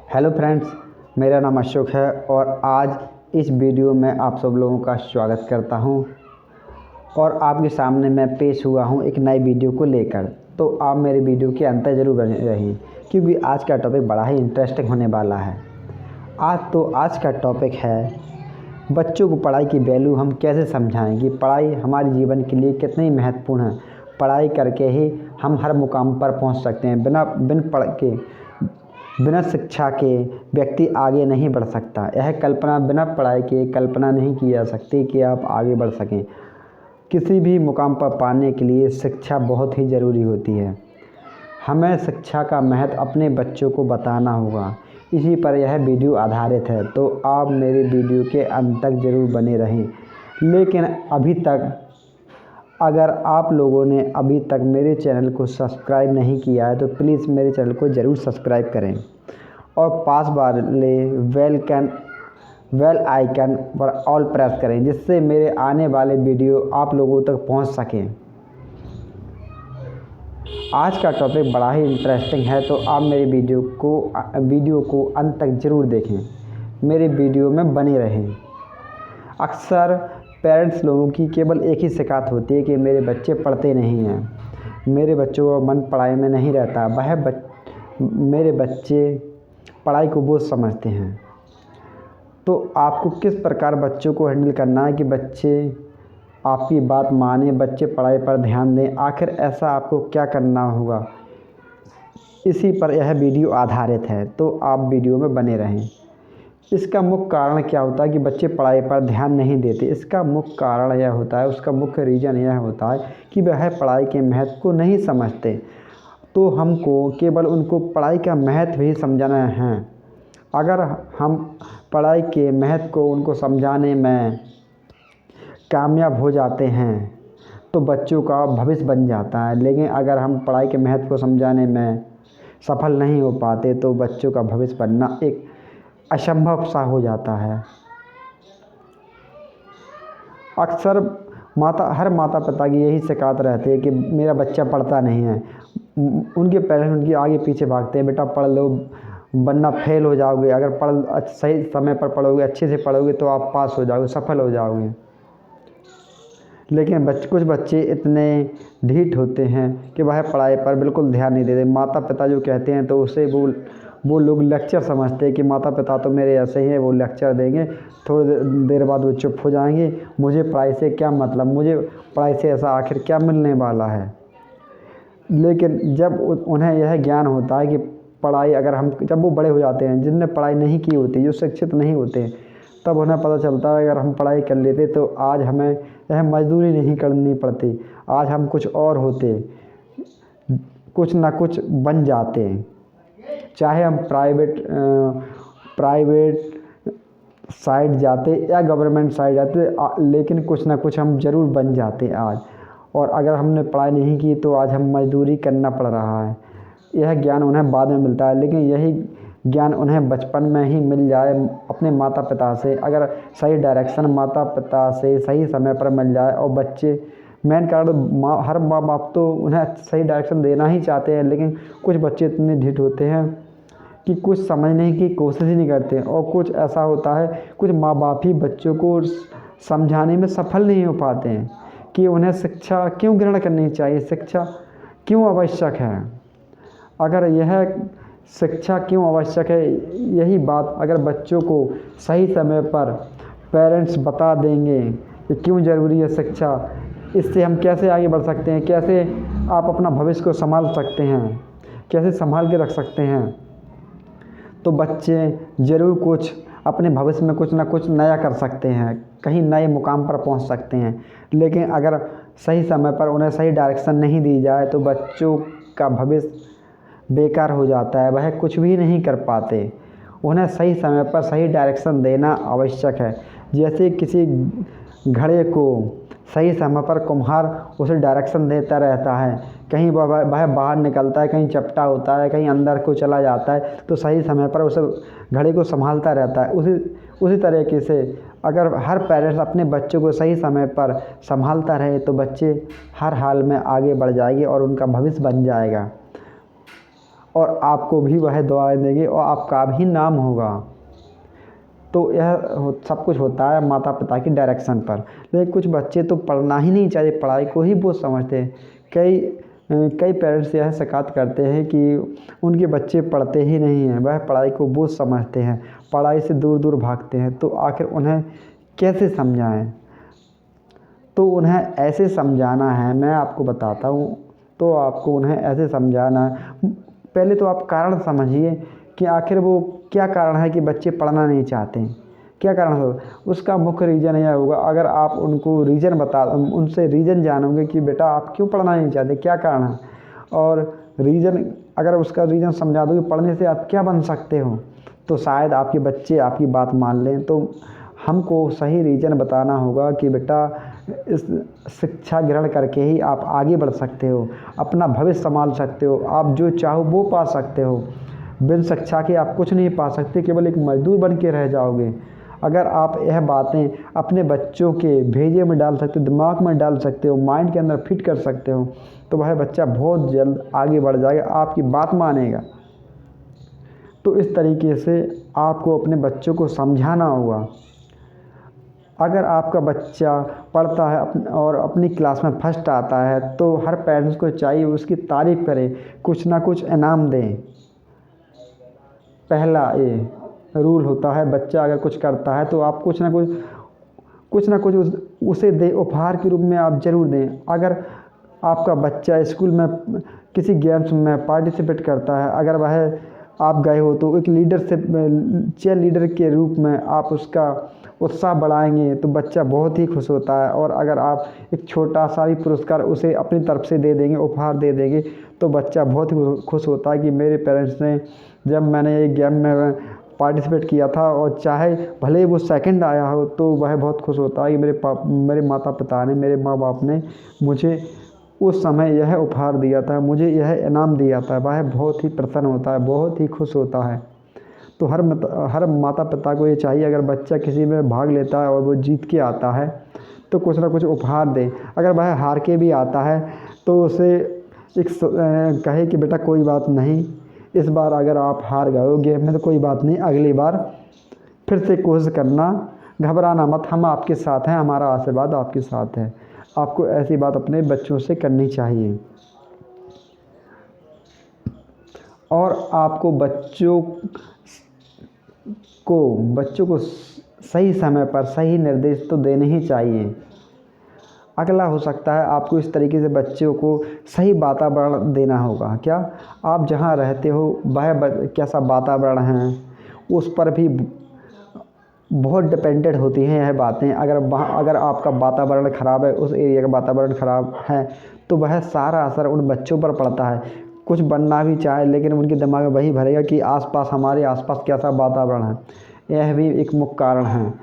Hello friends, मेरा नाम अशोक है और आज इस वीडियो में आप सब लोगों का स्वागत करता हूं और आपके सामने मैं पेश हुआ हूं एक नई वीडियो को लेकर। तो आप मेरे वीडियो के अंत ज़रूर बने रहिए क्योंकि आज का टॉपिक बड़ा ही इंटरेस्टिंग होने वाला है। आज का टॉपिक है बच्चों को पढ़ाई की वैल्यू हम कैसे समझाएं कि पढ़ाई हमारे जीवन के लिए कितनी महत्वपूर्ण है। पढ़ाई करके ही हम हर मुकाम पर पहुंच सकते हैं। बिना शिक्षा के व्यक्ति आगे नहीं बढ़ सकता। यह कल्पना बिना पढ़ाई के कल्पना नहीं की जा सकती कि आप आगे बढ़ सकें। किसी भी मुकाम पर पाने के लिए शिक्षा बहुत ही ज़रूरी होती है। हमें शिक्षा का महत्व अपने बच्चों को बताना होगा। इसी पर यह वीडियो आधारित है, तो आप मेरे वीडियो के अंत तक ज़रूर बने रहें। लेकिन अगर आप लोगों ने अभी तक मेरे चैनल को सब्सक्राइब नहीं किया है तो प्लीज़ मेरे चैनल को ज़रूर सब्सक्राइब करें और पास वाले बेल आइकन पर ऑल प्रेस करें, जिससे मेरे आने वाले वीडियो आप लोगों तक पहुंच सकें। आज का टॉपिक बड़ा ही इंटरेस्टिंग है, तो आप मेरे वीडियो को अंत तक ज़रूर देखें, मेरे वीडियो में बने रहें। अक्सर पेरेंट्स लोगों की केवल एक ही शिकायत होती है कि मेरे बच्चे पढ़ते नहीं हैं, मेरे बच्चों का मन पढ़ाई में नहीं रहता, मेरे बच्चे पढ़ाई को बोझ समझते हैं। तो आपको किस प्रकार बच्चों को हैंडल करना है कि बच्चे आपकी बात माने, बच्चे पढ़ाई पर ध्यान दें। आखिर ऐसा आपको क्या करना होगा, इसी पर यह वीडियो आधारित है, तो आप वीडियो में बने रहें। इसका मुख्य कारण क्या होता है कि बच्चे पढ़ाई पर ध्यान नहीं देते। इसका मुख्य कारण यह होता है, उसका मुख्य रीज़न यह होता है कि वह पढ़ाई के महत्व को नहीं समझते। तो हमको केवल उनको पढ़ाई का महत्व ही समझाना है। अगर हम पढ़ाई के महत्व को उनको समझाने में कामयाब हो जाते हैं तो बच्चों का भविष्य बन जाता है। लेकिन अगर हम पढ़ाई के महत्व को समझाने में सफल नहीं हो पाते तो बच्चों का भविष्य बनना एक असंभव सा हो जाता है। अक्सर हर माता पिता की यही शिकायत रहती है कि मेरा बच्चा पढ़ता नहीं है। उनके पेरेंट्स उनकी आगे पीछे भागते हैं, बेटा पढ़ लो वरना फेल हो जाओगे, अगर सही समय पर पढ़ोगे, अच्छे से पढ़ोगे तो आप पास हो जाओगे, सफल हो जाओगे। लेकिन कुछ बच्चे इतने ढीठ होते हैं कि वह पढ़ाई पर बिल्कुल ध्यान नहीं देते। माता पिता जो कहते हैं तो उसे वो लोग लेक्चर समझते हैं कि माता पिता तो मेरे ऐसे ही हैं, वो लेक्चर देंगे, थोड़ी देर बाद वो चुप हो जाएंगे, मुझे पढ़ाई से क्या मतलब, मुझे पढ़ाई से ऐसा आखिर क्या मिलने वाला है। लेकिन जब उन्हें यह ज्ञान होता है कि पढ़ाई जब वो बड़े हो जाते हैं, जिनने पढ़ाई नहीं की होती, जो शिक्षित नहीं होते, तब उन्हें पता चलता है अगर हम पढ़ाई कर लेते तो आज हमें यह मजदूरी नहीं करनी पड़ती, आज हम कुछ और होते, कुछ ना कुछ बन जाते। चाहे हम प्राइवेट साइड जाते या गवर्नमेंट साइड जाते, लेकिन कुछ ना कुछ हम ज़रूर बन जाते आज। और अगर हमने पढ़ाई नहीं की तो आज हम मजदूरी करना पड़ रहा है। यह ज्ञान उन्हें बाद में मिलता है, लेकिन यही ज्ञान उन्हें बचपन में ही मिल जाए अपने माता पिता से। अगर सही डायरेक्शन माता पिता से सही समय पर मिल जाए, और बच्चे मेन कारण हर माँ बाप तो उन्हें सही डायरेक्शन देना ही चाहते हैं, लेकिन कुछ बच्चे इतने ढीठ होते हैं कि कुछ समझने की कोशिश ही नहीं करते। और कुछ ऐसा होता है, कुछ माँ बाप ही बच्चों को समझाने में सफल नहीं हो पाते हैं कि उन्हें शिक्षा क्यों ग्रहण करनी चाहिए, शिक्षा क्यों आवश्यक है। अगर यह शिक्षा क्यों आवश्यक है, यही बात अगर बच्चों को सही समय पर पेरेंट्स बता देंगे कि क्यों ज़रूरी है शिक्षा, इससे हम कैसे आगे बढ़ सकते हैं, कैसे आप अपना भविष्य को संभाल सकते हैं, कैसे संभाल के रख सकते हैं, तो बच्चे ज़रूर कुछ अपने भविष्य में कुछ ना कुछ नया कर सकते हैं, कहीं नए मुकाम पर पहुंच सकते हैं। लेकिन अगर सही समय पर उन्हें सही डायरेक्शन नहीं दी जाए तो बच्चों का भविष्य बेकार हो जाता है, वह कुछ भी नहीं कर पाते। उन्हें सही समय पर सही डायरेक्शन देना आवश्यक है। जैसे किसी घड़े को सही समय पर कुम्हार उसे डायरेक्शन देता रहता है, कहीं वह बाहर निकलता है, कहीं चपटा होता है, कहीं अंदर को चला जाता है, तो सही समय पर उसे घड़े को संभालता रहता है। उसी तरीके से अगर हर पेरेंट्स अपने बच्चों को सही समय पर संभालता रहे तो बच्चे हर हाल में आगे बढ़ जाएंगे और उनका भविष्य बन जाएगा। और आपको भी वह दुआएं देंगे और आपका भी नाम होगा। तो यह सब कुछ होता है माता पिता की डायरेक्शन पर। लेकिन कुछ बच्चे तो पढ़ना ही नहीं चाहते, पढ़ाई को ही बोझ समझते हैं। कई पेरेंट्स यह शिकायत करते हैं कि उनके बच्चे पढ़ते ही नहीं हैं, वह पढ़ाई को बोझ समझते हैं, पढ़ाई से दूर दूर भागते हैं। तो आखिर उन्हें कैसे समझाएं? तो उन्हें ऐसे समझाना है, मैं आपको बताता हूँ। तो आपको उन्हें ऐसे समझाना है, पहले तो आप कारण समझिए कि आखिर वो क्या कारण है कि बच्चे पढ़ना नहीं चाहते हैं, क्या कारण होगा। उसका मुख्य रीज़न यह होगा, अगर आप उनको रीज़न उनसे रीज़न जानोगे कि बेटा आप क्यों पढ़ना नहीं चाहते, क्या कारण है, और रीज़न अगर उसका रीज़न समझा दो कि पढ़ने से आप क्या बन सकते हो, तो शायद आपके बच्चे आपकी बात मान लें। तो हमको सही रीज़न बताना होगा कि बेटा इस शिक्षा ग्रहण करके ही आप आगे बढ़ सकते हो, अपना भविष्य संभाल सकते हो, आप जो चाहो वो पा सकते हो। बिन शिक्षा के आप कुछ नहीं पा सकते, केवल एक मजदूर बन के रह जाओगे। अगर आप यह बातें अपने बच्चों के भेजे में डाल सकते हो, दिमाग में डाल सकते हो, माइंड के अंदर फिट कर सकते हो, तो वह बच्चा बहुत जल्द आगे बढ़ जाएगा, आपकी बात मानेगा। तो इस तरीके से आपको अपने बच्चों को समझाना होगा। अगर आपका बच्चा पढ़ता है और अपनी क्लास में फर्स्ट आता है, तो हर पेरेंट्स को चाहिए उसकी तारीफ़ करें, कुछ ना कुछ इनाम दें। पहला ये रूल होता है, बच्चा अगर कुछ करता है तो आप कुछ ना कुछ उसे दें, उपहार के रूप में आप ज़रूर दें। अगर आपका बच्चा स्कूल में किसी गेम्स में पार्टिसिपेट करता है, अगर वह आप गए हो तो एक लीडरशिप चीयर लीडर के रूप में आप उसका उत्साह बढ़ाएंगे तो बच्चा बहुत ही खुश होता है। और अगर आप एक छोटा सा भी पुरस्कार उसे अपनी तरफ से दे देंगे, उपहार दे देंगे, तो बच्चा बहुत ही खुश होता है कि मेरे पेरेंट्स ने जब मैंने एक गेम में पार्टिसिपेट किया था, और चाहे भले ही वो सेकंड आया हो, तो वह बहुत खुश होता है कि मेरे माता पिता ने, मेरे माँ बाप ने मुझे उस समय यह उपहार दिया था, मुझे यह इनाम दिया था। वह बहुत ही प्रसन्न होता है, बहुत ही खुश होता है। तो हर माता पिता को ये चाहिए, अगर बच्चा किसी में भाग लेता है और वो जीत के आता है तो कुछ ना कुछ उपहार दें। अगर वह हार के भी आता है तो उसे कहे कि बेटा कोई बात नहीं, इस बार अगर आप हार गए हो गेम में तो कोई बात नहीं, अगली बार फिर से कोशिश करना, घबराना मत, हम आपके साथ हैं, हमारा आशीर्वाद आपके साथ है। आपको ऐसी बात अपने बच्चों से करनी चाहिए। और आपको बच्चों को सही समय पर सही निर्देश तो देने ही चाहिए। अगला हो सकता है आपको इस तरीके से बच्चों को सही वातावरण देना होगा। क्या आप जहाँ रहते हो वह कैसा वातावरण है, उस पर भी बहुत डिपेंडेंट होती हैं यह बातें। अगर आपका वातावरण ख़राब है, उस एरिया का वातावरण ख़राब है, तो वह सारा असर उन बच्चों पर पड़ता है। कुछ बनना भी चाहे लेकिन उनके दिमाग में वही भरेगा कि हमारे आसपास कैसा वातावरण है। यह भी एक मुख्य कारण है।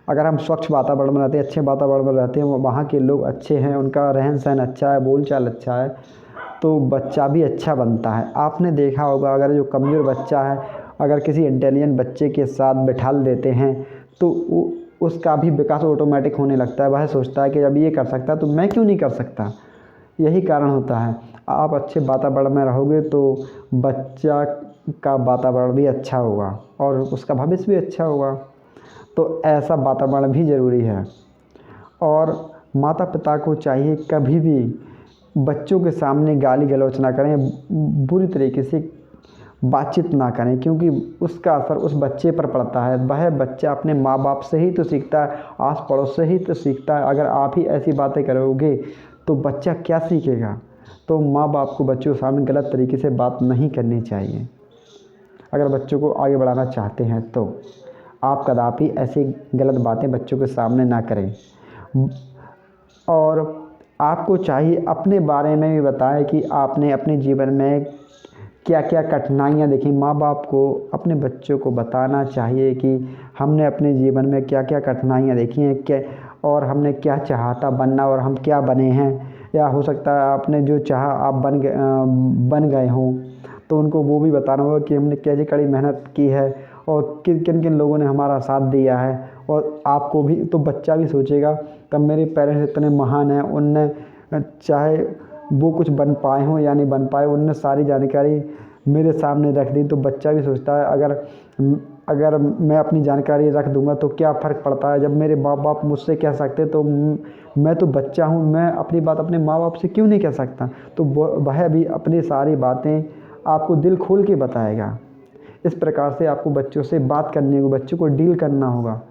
अगर हम स्वच्छ वातावरण में रहते हैं, अच्छे वातावरण में रहते हैं, वहाँ के लोग अच्छे हैं, उनका रहन सहन अच्छा है, बोलचाल अच्छा है, तो बच्चा भी अच्छा बनता है। आपने देखा होगा, अगर जो कमज़ोर बच्चा है, अगर किसी इंटेलिजेंट बच्चे के साथ बिठा देते हैं तो उसका भी विकास ऑटोमेटिक होने लगता है। वह सोचता है कि जब ये कर सकता है तो मैं क्यों नहीं कर सकता। यही कारण होता है। आप अच्छे वातावरण में रहोगे तो बच्चा का वातावरण भी अच्छा होगा और उसका भविष्य भी अच्छा होगा। तो ऐसा वातावरण भी ज़रूरी है। और माता पिता को चाहिए कभी भी बच्चों के सामने गाली गलौच ना करें, बुरी तरीके से बातचीत ना करें, क्योंकि उसका असर उस बच्चे पर पड़ता है। वह बच्चा अपने माँ बाप से ही तो सीखता है, आस पड़ोस से ही तो सीखता है। अगर आप ही ऐसी बातें करोगे तो बच्चा क्या सीखेगा। तो माँ बाप को बच्चों के सामने गलत तरीके से बात नहीं करनी चाहिए। अगर बच्चों को आगे बढ़ाना चाहते हैं तो आप कदापि ऐसी गलत बातें बच्चों के सामने ना करें। और आपको चाहिए अपने बारे में भी बताएं कि आपने अपने जीवन में क्या क्या कठिनाइयाँ देखी। माँ बाप को अपने बच्चों को बताना चाहिए कि हमने अपने जीवन में क्या क्या कठिनाइयाँ देखी हैं, और हमने क्या चाहा था बनना और हम क्या बने हैं। या हो सकता है आपने जो चाहा आप बन गए हों, तो उनको वो भी बताना होगा कि हमने कैसी कड़ी मेहनत की है और किन किन लोगों ने हमारा साथ दिया है। और आपको भी, तो बच्चा भी सोचेगा तब मेरे पेरेंट्स इतने महान हैं, उनने चाहे वो कुछ बन पाए हों या नहीं बन पाए, उनने सारी जानकारी मेरे सामने रख दी तो बच्चा भी सोचता है अगर मैं अपनी जानकारी रख दूंगा तो क्या फ़र्क पड़ता है, जब मेरे माँ बाप मुझसे कह सकते तो मैं तो बच्चा हूँ, मैं अपनी बात अपने माँ बाप से क्यों नहीं कह सकता। तो वह भी अपनी सारी बातें आपको दिल खोल के बताएगा। इस प्रकार से आपको बच्चों से बात करने को, बच्चों को डील करना होगा।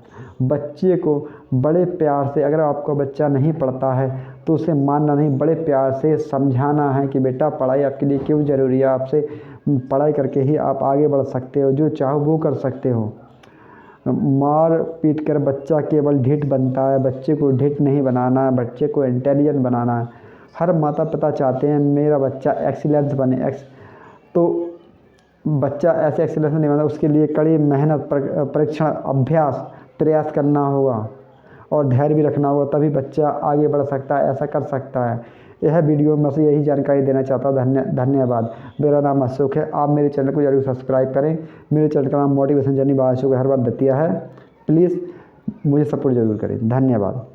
बच्चे को बड़े प्यार से, अगर आपका बच्चा नहीं पढ़ता है तो उसे मारना नहीं, बड़े प्यार से समझाना है कि बेटा पढ़ाई आपके लिए क्यों ज़रूरी है, आपसे पढ़ाई करके ही आप आगे बढ़ सकते हो, जो चाहो वो कर सकते हो। मार पीट कर बच्चा केवल ढीठ बनता है, बच्चे को ढीठ नहीं बनाना है, बच्चे को इंटेलिजेंट बनाना है। हर माता पिता चाहते हैं मेरा बच्चा एक्सीलेंस बने, तो बच्चा ऐसे एक्सीलेंस नहीं बना, उसके लिए कड़ी मेहनत, परीक्षण, अभ्यास, प्रयास करना होगा और धैर्य भी रखना होगा, तभी बच्चा आगे बढ़ सकता है, ऐसा कर सकता है। यह वीडियो में बस यही जानकारी देना चाहता हूँ। धन्यवाद। मेरा नाम अशोक है। आप मेरे चैनल को जरूर सब्सक्राइब करें। मेरे चैनल का नाम मोटिवेशन जर्नी बाय अशोक हर बार दतिया है। प्लीज़ मुझे सपोर्ट ज़रूर करें। धन्यवाद।